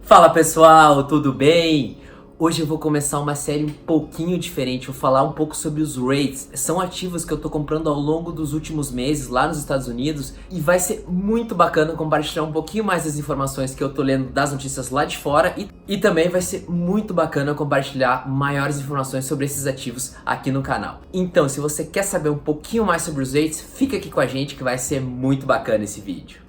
Fala pessoal, tudo bem? Hoje eu vou começar uma série um pouquinho diferente, vou falar um pouco sobre os REITs. São ativos que eu tô comprando ao longo dos últimos meses lá nos Estados Unidos e vai ser muito bacana compartilhar um pouquinho mais das informações que eu tô lendo das notícias lá de fora e também vai ser muito bacana compartilhar maiores informações sobre esses ativos aqui no canal. Então, se você quer saber um pouquinho mais sobre os REITs, fica aqui com a gente que vai ser muito bacana esse vídeo.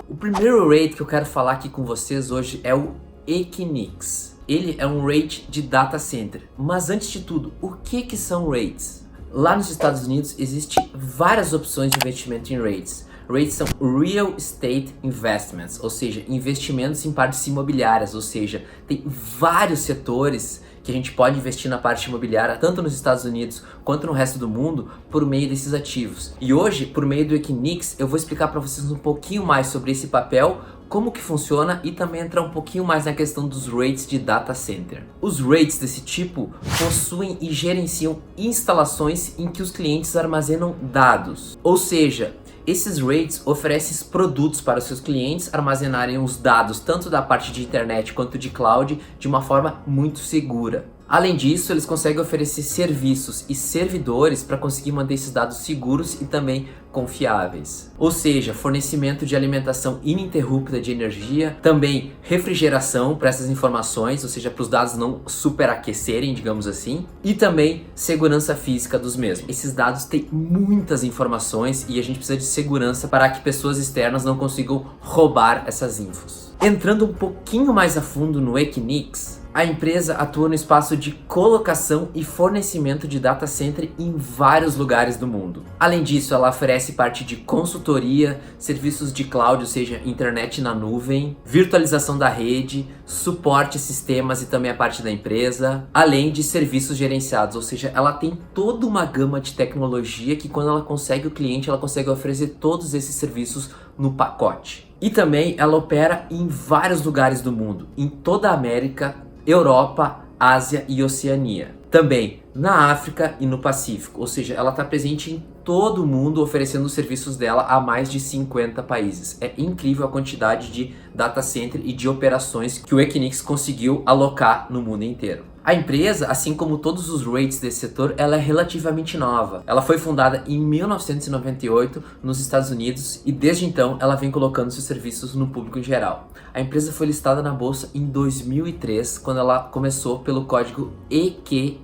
O primeiro REIT que eu quero falar aqui com vocês hoje é o Equinix. Ele é um REIT de data center. Mas antes de tudo, o que são REITs? Lá nos Estados Unidos existem várias opções de investimento em REITs. REITs são Real Estate Investments, ou seja, investimentos em partes imobiliárias, ou seja, tem vários setores que a gente pode investir na parte imobiliária, tanto nos Estados Unidos quanto no resto do mundo, por meio desses ativos. E hoje, por meio do Equinix, eu vou explicar para vocês um pouquinho mais sobre esse papel, como que funciona e também entrar um pouquinho mais na questão dos REITs de data center. Os REITs desse tipo possuem e gerenciam instalações em que os clientes armazenam dados, ou seja, esses REITs oferecem produtos para os seus clientes armazenarem os dados tanto da parte de internet quanto de cloud de uma forma muito segura. Além disso, eles conseguem oferecer serviços e servidores para conseguir manter esses dados seguros e também confiáveis. Ou seja, fornecimento de alimentação ininterrupta de energia, também refrigeração para essas informações, ou seja, para os dados não superaquecerem, digamos assim, e também segurança física dos mesmos. Esses dados têm muitas informações e a gente precisa de segurança para que pessoas externas não consigam roubar essas infos. Entrando um pouquinho mais a fundo no Equinix, a empresa atua no espaço de colocação e fornecimento de data center em vários lugares do mundo. Além disso, ela oferece parte de consultoria, serviços de cloud, ou seja, internet na nuvem, virtualização da rede, suporte a sistemas e também a parte da empresa, além de serviços gerenciados, ou seja, ela tem toda uma gama de tecnologia que quando ela consegue o cliente, ela consegue oferecer todos esses serviços no pacote. E também ela opera em vários lugares do mundo, em toda a América, Europa, Ásia e Oceania. Também na África e no Pacífico, ou seja, ela está presente em todo o mundo oferecendo os serviços dela a mais de 50 países. É incrível a quantidade de data center e de operações que o Equinix conseguiu alocar no mundo inteiro. A empresa, assim como todos os REITs desse setor, ela é relativamente nova. Ela foi fundada em 1998 nos Estados Unidos e desde então ela vem colocando seus serviços no público em geral. A empresa foi listada na bolsa em 2003, quando ela começou pelo código EQIX.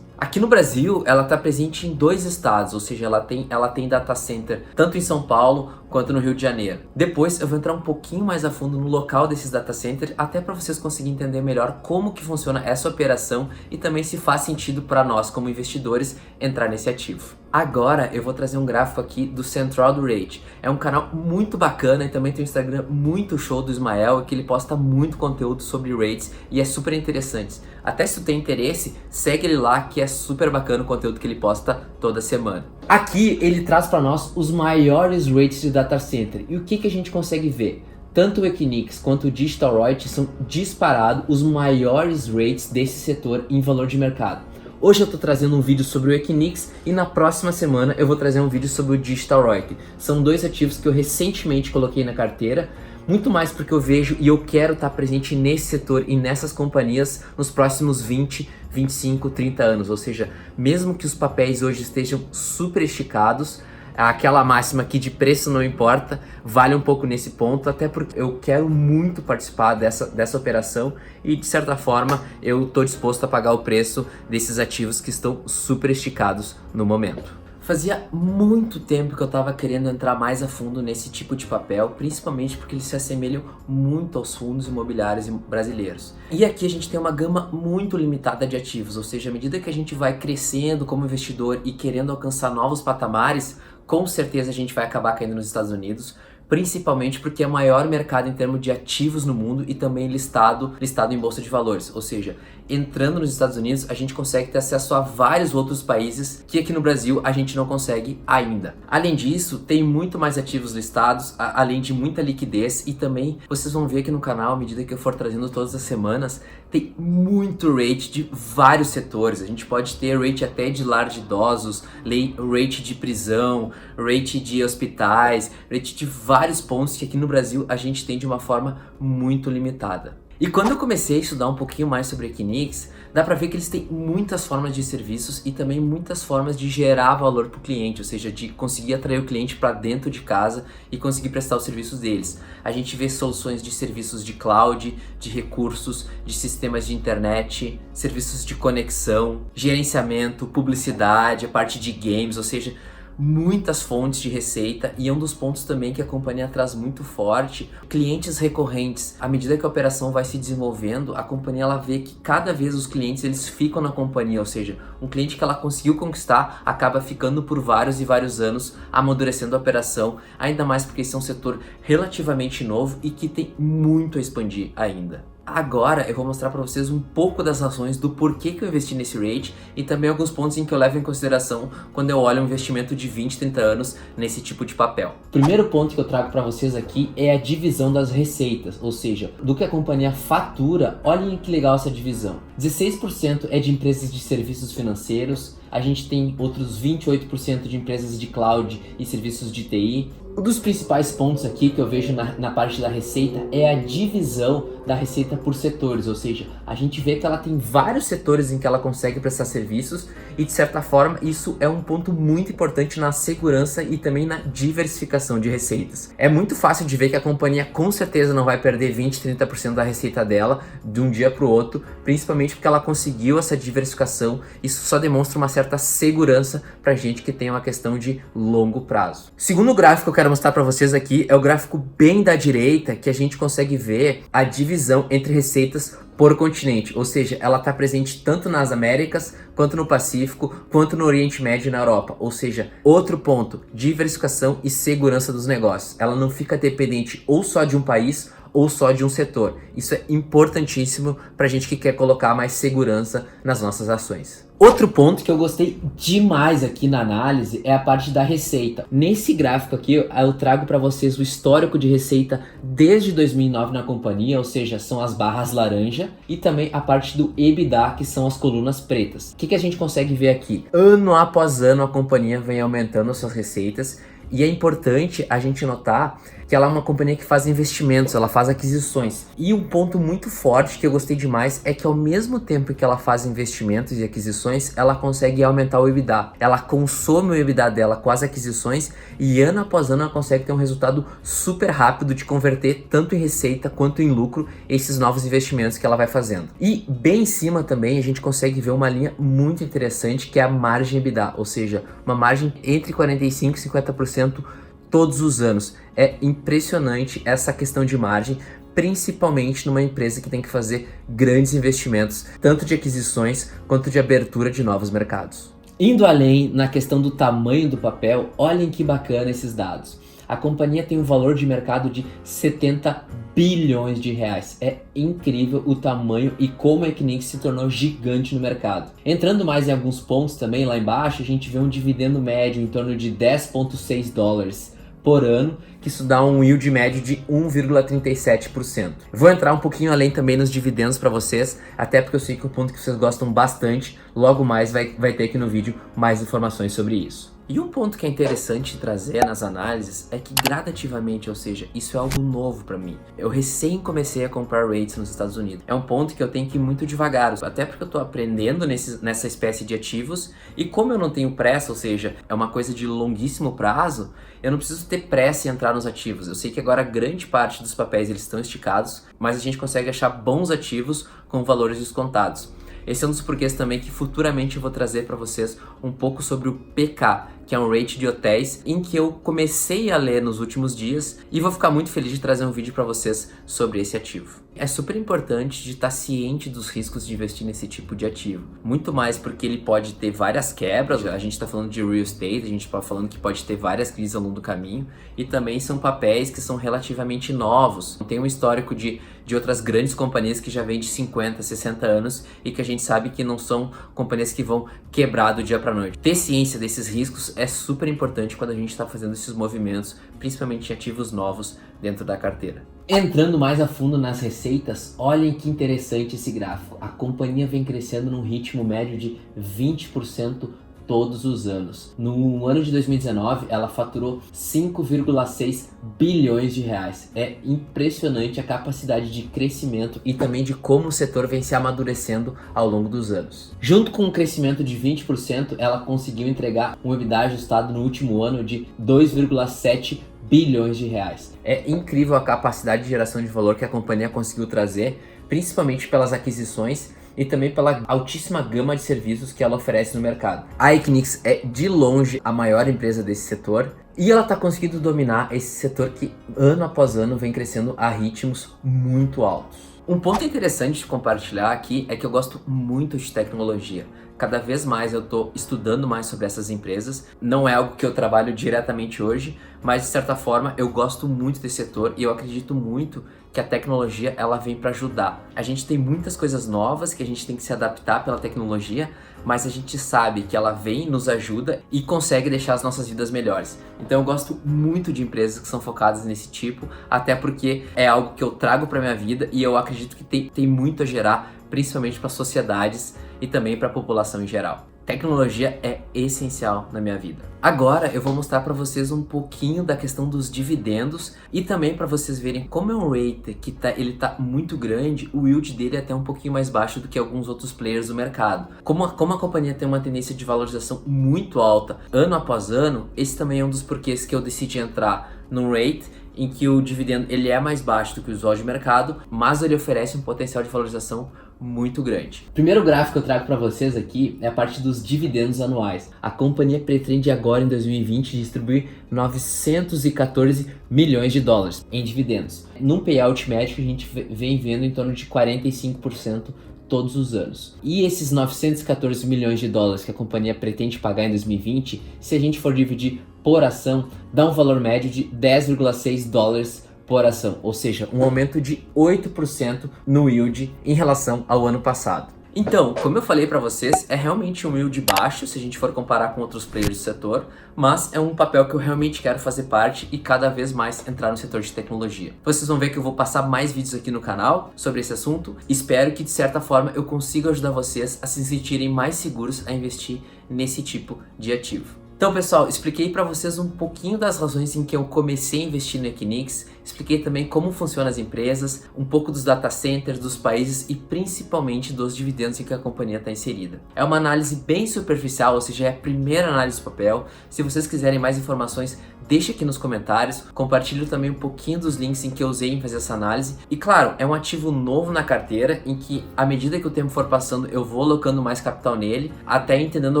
Aqui no Brasil, ela está presente em 2 estados, ou seja, ela tem data center tanto em São Paulo quanto no Rio de Janeiro. Depois eu vou entrar um pouquinho mais a fundo no local desses data centers, até para vocês conseguirem entender melhor como que funciona essa operação e também se faz sentido para nós como investidores entrar nesse ativo. Agora eu vou trazer um gráfico aqui do Central do REIT. É um canal muito bacana e também tem um Instagram muito show do Ismael, que ele posta muito conteúdo sobre REITs e é super interessante. Até se tu tem interesse, segue ele lá que é super bacana o conteúdo que ele posta toda semana. Aqui ele traz para nós os maiores REITs de data center. E o que a gente consegue ver? Tanto o Equinix quanto o Digital REIT são disparados os maiores REITs desse setor em valor de mercado. Hoje eu estou trazendo um vídeo sobre o Equinix e na próxima semana eu vou trazer um vídeo sobre o Digital REIT. São 2 ativos que eu recentemente coloquei na carteira, muito mais porque eu vejo e eu quero estar presente nesse setor e nessas companhias nos próximos 20, 25, 30 anos. Ou seja, mesmo que os papéis hoje estejam super esticados, aquela máxima que de preço não importa, vale um pouco nesse ponto, até porque eu quero muito participar dessa operação e de certa forma eu estou disposto a pagar o preço desses ativos que estão super esticados no momento. Fazia muito tempo que eu estava querendo entrar mais a fundo nesse tipo de papel, principalmente porque eles se assemelham muito aos fundos imobiliários brasileiros. E aqui a gente tem uma gama muito limitada de ativos, ou seja, à medida que a gente vai crescendo como investidor e querendo alcançar novos patamares, com certeza a gente vai acabar caindo nos Estados Unidos, principalmente porque é o maior mercado em termos de ativos no mundo e também listado em bolsa de valores. Ou seja, entrando nos Estados Unidos, a gente consegue ter acesso a vários outros países que aqui no Brasil a gente não consegue ainda. Além disso, tem muito mais ativos listados, além de muita liquidez, e também vocês vão ver aqui no canal, à medida que eu for trazendo todas as semanas, tem muito rate de vários setores. A gente pode ter rate até de lar de idosos, rate de prisão, rate de hospitais, rate de vários pontos que aqui no Brasil a gente tem de uma forma muito limitada. E quando eu comecei a estudar um pouquinho mais sobre a Equinix, dá pra ver que eles têm muitas formas de serviços e também muitas formas de gerar valor para o cliente, ou seja, de conseguir atrair o cliente para dentro de casa e conseguir prestar os serviços deles. A gente vê soluções de serviços de cloud, de recursos, de sistemas de internet, serviços de conexão, gerenciamento, publicidade, a parte de games, ou seja, muitas fontes de receita, e é um dos pontos também que a companhia traz muito forte, clientes recorrentes. À medida que a operação vai se desenvolvendo, a companhia ela vê que cada vez os clientes eles ficam na companhia, ou seja, um cliente que ela conseguiu conquistar acaba ficando por vários e vários anos, amadurecendo a operação, ainda mais porque esse é um setor relativamente novo e que tem muito a expandir ainda. Agora eu vou mostrar para vocês um pouco das razões do porquê que eu investi nesse rate e também alguns pontos em que eu levo em consideração quando eu olho um investimento de 20, 30 anos nesse tipo de papel. O primeiro ponto que eu trago para vocês aqui é a divisão das receitas, ou seja, do que a companhia fatura. Olhem que legal essa divisão. 16% é de empresas de serviços financeiros, a gente tem outros 28% de empresas de cloud e serviços de TI. Um dos principais pontos aqui que eu vejo na parte da receita é a divisão da receita por setores, ou seja, a gente vê que ela tem vários setores em que ela consegue prestar serviços e de certa forma isso é um ponto muito importante na segurança e também na diversificação de receitas. É muito fácil de ver que a companhia com certeza não vai perder 20, 30% da receita dela de um dia para o outro, principalmente porque ela conseguiu essa diversificação. Isso só demonstra uma certa segurança para gente que tem uma questão de longo prazo. Segundo gráfico que eu quero mostrar para vocês aqui é o gráfico bem da direita, que a gente consegue ver a divisão entre receitas por continente, ou seja, ela está presente tanto nas Américas, quanto no Pacífico, quanto no Oriente Médio e na Europa, ou seja, outro ponto, diversificação e segurança dos negócios. Ela não fica dependente ou só de um país ou só de um setor. Isso é importantíssimo para a gente que quer colocar mais segurança nas nossas ações. Outro ponto que eu gostei demais aqui na análise é a parte da receita. Nesse gráfico aqui eu trago para vocês o histórico de receita desde 2009 na companhia, ou seja, são as barras laranja, e também a parte do EBITDA, que são as colunas pretas. O que a gente consegue ver aqui? Ano após ano a companhia vem aumentando as suas receitas, e é importante a gente notar que ela é uma companhia que faz investimentos, ela faz aquisições. E um ponto muito forte que eu gostei demais é que ao mesmo tempo que ela faz investimentos e aquisições, ela consegue aumentar o EBITDA. Ela consome o EBITDA dela com as aquisições e ano após ano ela consegue ter um resultado super rápido de converter tanto em receita quanto em lucro esses novos investimentos que ela vai fazendo. E bem em cima também a gente consegue ver uma linha muito interessante que é a margem EBITDA, ou seja, uma margem entre 45% e 50% todos os anos. É impressionante essa questão de margem, principalmente numa empresa que tem que fazer grandes investimentos, tanto de aquisições quanto de abertura de novos mercados. Indo além na questão do tamanho do papel, olhem que bacana esses dados. A companhia tem um valor de mercado de 70 bilhões de reais. É incrível o tamanho e como a Equinix se tornou gigante no mercado. Entrando mais em alguns pontos também, lá embaixo a gente vê um dividendo médio em torno de 10,6 dólares por ano, que isso dá um yield médio de 1,37%. Vou entrar um pouquinho além também nos dividendos para vocês, até porque eu sei que é um ponto que vocês gostam bastante. Logo mais vai ter aqui no vídeo mais informações sobre isso. E um ponto que é interessante trazer nas análises é que gradativamente, ou seja, isso é algo novo para mim. Eu recém comecei a comprar rates nos Estados Unidos. É um ponto que eu tenho que ir muito devagar, até porque eu tô aprendendo nessa espécie de ativos, e como eu não tenho pressa, ou seja, é uma coisa de longuíssimo prazo, eu não preciso ter pressa em entrar nos ativos. Eu sei que agora grande parte dos papéis eles estão esticados, mas a gente consegue achar bons ativos com valores descontados. Esse é um dos porquês também que futuramente eu vou trazer para vocês um pouco sobre o PK, que é um rate de hotéis, em que eu comecei a ler nos últimos dias e vou ficar muito feliz de trazer um vídeo para vocês sobre esse ativo. É super importante de estar ciente dos riscos de investir nesse tipo de ativo, muito mais porque ele pode ter várias quebras. A gente está falando de real estate, a gente está falando que pode ter várias crises ao longo do caminho, e também são papéis que são relativamente novos. Tem um histórico de outras grandes companhias que já vêm de 50, 60 anos e que a gente sabe que não são companhias que vão quebrar do dia para noite. Ter ciência desses riscos é super importante quando a gente está fazendo esses movimentos, principalmente em ativos novos dentro da carteira. Entrando mais a fundo nas receitas, olhem que interessante esse gráfico. A companhia vem crescendo num ritmo médio de 20% todos os anos. No ano de 2019, ela faturou 5,6 bilhões de reais. É impressionante a capacidade de crescimento e também de como o setor vem se amadurecendo ao longo dos anos. Junto com um crescimento de 20%, ela conseguiu entregar um EBITDA ajustado no último ano de 2,7 bilhões de reais. É incrível a capacidade de geração de valor que a companhia conseguiu trazer, principalmente pelas aquisições e também pela altíssima gama de serviços que ela oferece no mercado. A Equinix é de longe a maior empresa desse setor e ela está conseguindo dominar esse setor que ano após ano vem crescendo a ritmos muito altos. Um ponto interessante de compartilhar aqui é que eu gosto muito de tecnologia. Cada vez mais eu estou estudando mais sobre essas empresas. Não é algo que eu trabalho diretamente hoje, mas de certa forma eu gosto muito desse setor e eu acredito muito que a tecnologia ela vem para ajudar. A gente tem muitas coisas novas que a gente tem que se adaptar pela tecnologia, mas a gente sabe que ela vem, nos ajuda e consegue deixar as nossas vidas melhores. Então eu gosto muito de empresas que são focadas nesse tipo, até porque é algo que eu trago para minha vida e eu acredito que tem muito a gerar, principalmente para sociedades e também para a população em geral. Tecnologia é essencial na minha vida. Agora eu vou mostrar para vocês um pouquinho da questão dos dividendos e também para vocês verem como é um rate que ele tá muito grande, o yield dele é até um pouquinho mais baixo do que alguns outros players do mercado. Como a companhia tem uma tendência de valorização muito alta ano após ano, esse também é um dos porquês que eu decidi entrar num rate em que o dividendo ele é mais baixo do que o usual de mercado, mas ele oferece um potencial de valorização muito grande. O primeiro gráfico que eu trago para vocês aqui é a parte dos dividendos anuais. A companhia pretende agora em 2020 distribuir 914 milhões de dólares em dividendos. Num payout médio a gente vem vendo em torno de 45% todos os anos. E esses 914 milhões de dólares que a companhia pretende pagar em 2020, se a gente for dividir por ação, dá um valor médio de 10,6 dólares por ação, ou seja, um aumento de 8% no yield em relação ao ano passado. Então, como eu falei para vocês, é realmente um yield baixo se a gente for comparar com outros players do setor, mas é um papel que eu realmente quero fazer parte e cada vez mais entrar no setor de tecnologia. Vocês vão ver que eu vou passar mais vídeos aqui no canal sobre esse assunto. Espero que de certa forma eu consiga ajudar vocês a se sentirem mais seguros a investir nesse tipo de ativo. Então pessoal, expliquei para vocês um pouquinho das razões em que eu comecei a investir no Equinix, expliquei também como funcionam as empresas, um pouco dos data centers, dos países e principalmente dos dividendos em que a companhia está inserida. É uma análise bem superficial, ou seja, é a primeira análise do papel. Se vocês quiserem mais informações, deixe aqui nos comentários, compartilho também um pouquinho dos links em que eu usei em fazer essa análise. E claro, é um ativo novo na carteira, em que à medida que o tempo for passando eu vou alocando mais capital nele, até entendendo a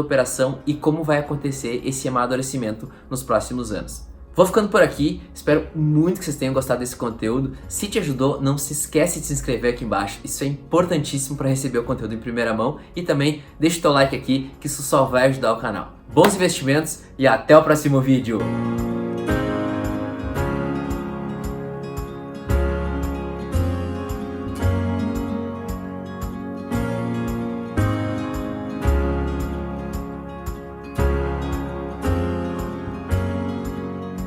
operação e como vai acontecer esse amadurecimento nos próximos anos. Vou ficando por aqui, espero muito que vocês tenham gostado desse conteúdo. Se te ajudou, não se esquece de se inscrever aqui embaixo, isso é importantíssimo para receber o conteúdo em primeira mão. E também deixa o teu like aqui, que isso só vai ajudar o canal. Bons investimentos e até o próximo vídeo!